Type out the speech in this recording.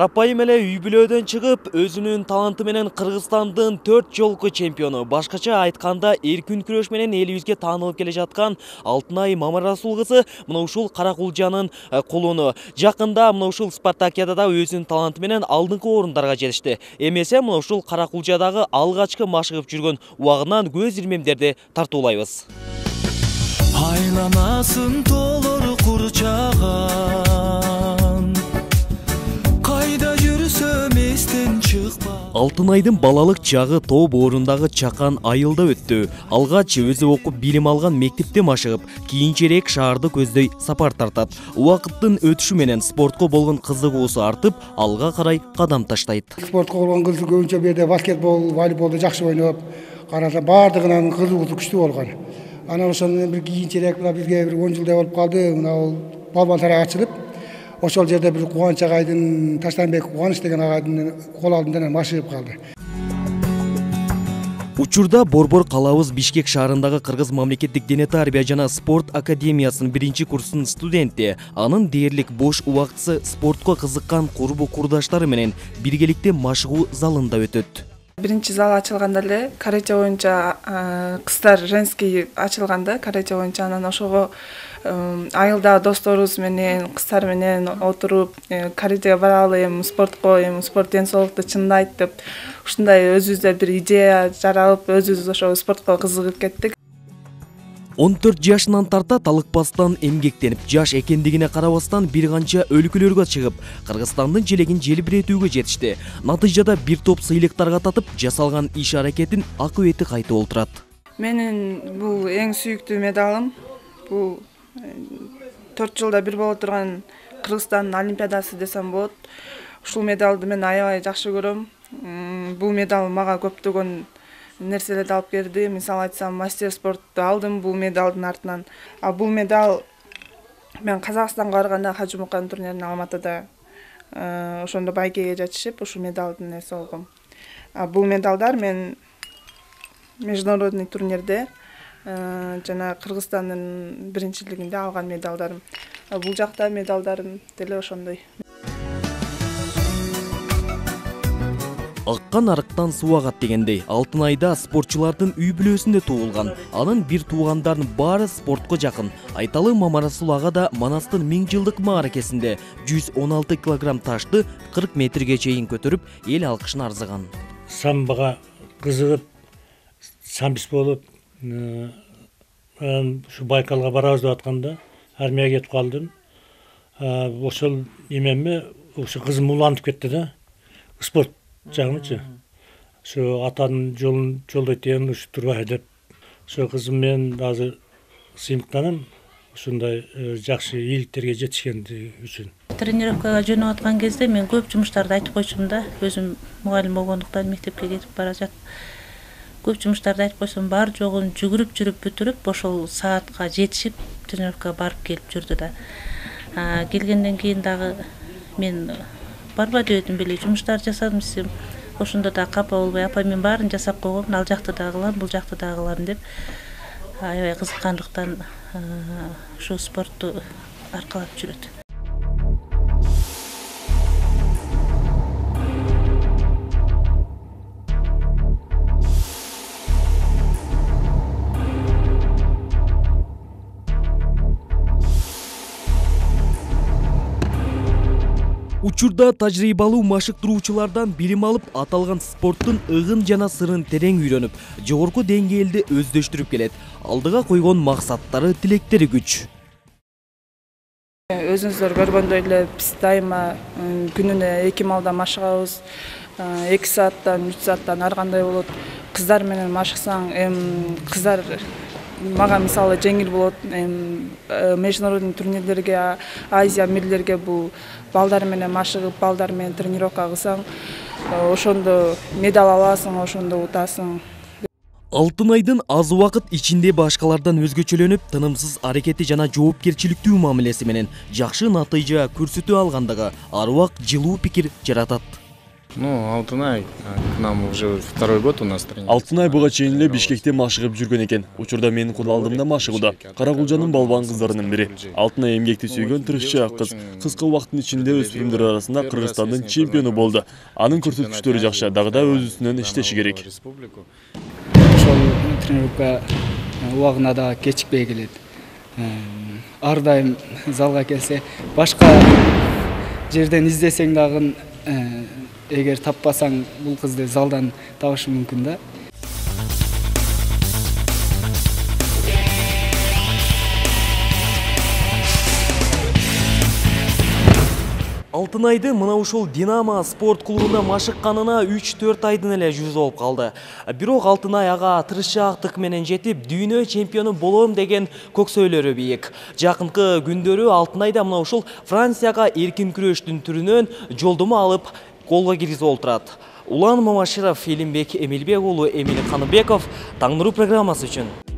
Карапайым эле үй бүлөдөн чыгып, өзүнүн таланты менен Кыргызстандын 4 жолку чемпиону, башкача айтканда эркин күрөш менен элибизге таанылып келе жаткан Алтынай Мамарасул кызы мына ушул Каракулжанын кулуну. Жакында мына ушул спартакиадада өзүнүн таланты менен алдыңкы орундарга жетишти. Эмесе мына ушул Каракулжадагы алгачкы машыгып жүргөн убагынан көз ирмемдерди тартуулайбыз. Айланасын толор курчаган, кайда жүрсөм эстен чыкпа. Алтынайдын балалык чагы тоо боорундағы чакан айылда өттү. Алгач өзү окуп билим алган мектепте машыгып, кийинчерээк шаарды көздөй сапар тартат. Убакыттын өтүшү менен спортко болгон кызыгуусу артып, алга карай кадам таштайт. Спортко болгон кызыгуу көбүнчө бирде баскетбол, волейболду жакшы ойноп, караса баардыгынан кызыгуусу күчтүү болгон. Анан ошондон бир кийинчерээк бизге бир 10 жылдай болуп калды. Мына балбан тарай ачылып, ошол жерде бир Кубаныч агайдын, Таштанбек Кубаныч деген агайдын кол алдында машыгып калды. Учурда Борбор калабыз Бишкек шаарындагы Кыргыз мамлекеттик дене тарбия жана спорт академиясынын 1 курсунун студенти. Анын дээрлик бош убактысы спортко кызыккан курбу курдаштары менен биргеликте машыгуу залында өтөт. Биринчи зал ачылганда эле карате боюнча кыздар женский ачылганда карате боюнча, анан ошого айылда досторубуз менен, кыздар менен отуруп каратеге баралы, эми спорт ден соолукту чындайт деп ушундай өзүбүздө бир идея жаралып, өзүбүз ошо спортко кызыгып кеттик. 14 жашынан тарта талыкпастан эмгектенип, жаш экендигине карабастан бир канча өлкөлөргө чыгып, Кыргызстандын желегин желбиретүүгө жетишти. Натыйжада бир топ сыйлыктарга татып, жасалган иш аракетин акыбети кайтып олтурат. Менин бул эң сүйүктүү медалым. Бул 4 жылда бир боло турган Кыргызстандын олимпиадасы десем болот. Ушул медалды мен аябай жакшы көрөм. Бул медал мага көптөгөн нерселерди алып келди. Мисалы айтсам, мастер спортту алдым бул медалдын артынан. Бул медал мен Казакстанга барганда Хажымукан турнирин Алматыда ошондо байгеге жатышып, ушул медалдын эсе болгом. Бул медалдар мен международный турнирде жана Кыргызстандын биринчилигинде алган медалдарым. Бул жакта медалдарым деле ошондой. Аккан арыктан суу агат дегендей, Алтынайда спортчулардын үй бүлөсүндө туулган. Анын бир туугандардын баары спортко жакын. Айталы Мамарасул ага да Манастын 1000 жылдык мааракесинде 116 килограмм ташты 40 метрге чейин көтөрүп, эл алкышына арзыган. Самбага кызыгып, самбист болуп, ушу Байкалга барабыз деп атканда армияга кетип калдым. Ошол эмеме ушу кызым улантып кетти да. Спорт жагымчы. Ошо атанын жолун жолдойт деген ушу турбай деп. Ошо кызым менен азыр сыймыктанам, ушундай жакшы ийгиликтерге жетишкенди үчүн. Тренировкага жөнөп аткан кезде мен көп жумуштарды айтып койчумун да. Өзүм мугалим болгондуктан мектепке кетип бара жатып. Көп жумуштарды айтып койсом, бар жогун жүгүрүп жүрүп бүтүрүп, ошол саатка жетишип, тренировкага барып келип жүрдү да. Келгенден кийин дагы мен барбай дебедим беле, жумуштар жасадым десем, ошондо да капа болбой, апа мен баарын жасап койгом, ал жакты да кылам, бул жакты да кылам деп аябай кызыккандыктан ушу спортту аркалап жүрөт. Учурда тажрыйбалуу машыктыруучулардан билим алып, аталган спорттун ыгын жана сырын терең үйрөнүп, жогорку деңгээлде өздөштүрүп келет. Алдыга койгон максаттары, тилектери күч. Өзүңүздөр көргөндөй эле биз дайыма күнүнө 2 малда машыгабыз. 2 сааттан, 3 сааттан ар кандай болот. Кыздар менен машыксаң, кыздар мага мисалы жеңил болот. Международный турнирлерге, Азия мирлерге бул балдар менен машыгып, балдар менен тренировка кылсаң, ошондо медаль аласың, ошондо утасың. Алтынайдын аз убакыт ичинде башкалардан өзгөчөлөнүп, тынымсыз аракети жана жоопкерчиликтүү мамилеси менен жакшы натыйжа көрсөтө алгандыгы ар убак жылуу пикир жаратат. Ну, Алтынай к нам уже второй год у нас тренер. Алтынай буга чейин эле Бишкекте машыгып жүргөн экен. Учурда менин кудалдымда машыгууда. Каракулжанын балбан кыздарынын бири. Алтынай эмгекти сүйгөн тырышчаак кыз. Кыска убакыттын ичинде өспүрүмдөр арасында Кыргызстандын чемпиону болду. Анын көрсөткүчтөрү жакшы, дагы да өз үстүнөн иштеши керек. Ошол тренировка убагына да кечикпей келет. Ар дайым залга келсе, башка жерден издесең дагы эгер таппасаң бул кызды залдан табыш мүмкүн да. Алтынайды мына ушул Динамо спорт клубунда машыкканына 3-4 айдын эле жүз болуп калды. Бирок Алтынай ага тырышчаактык менен жетип, дүйнө чемпиону болом деген көксөйлөрү бийик. Жакынкы күндөрү Алтынайда мына ушул Францияга эркин күрөштүн түрүнөн жолдомо алып, голго киргизип олтурат. Улан Мамаширов, Элимбек Эмилбек уулу, Эмил Каныбеков, Таң нуру программасы үчүн.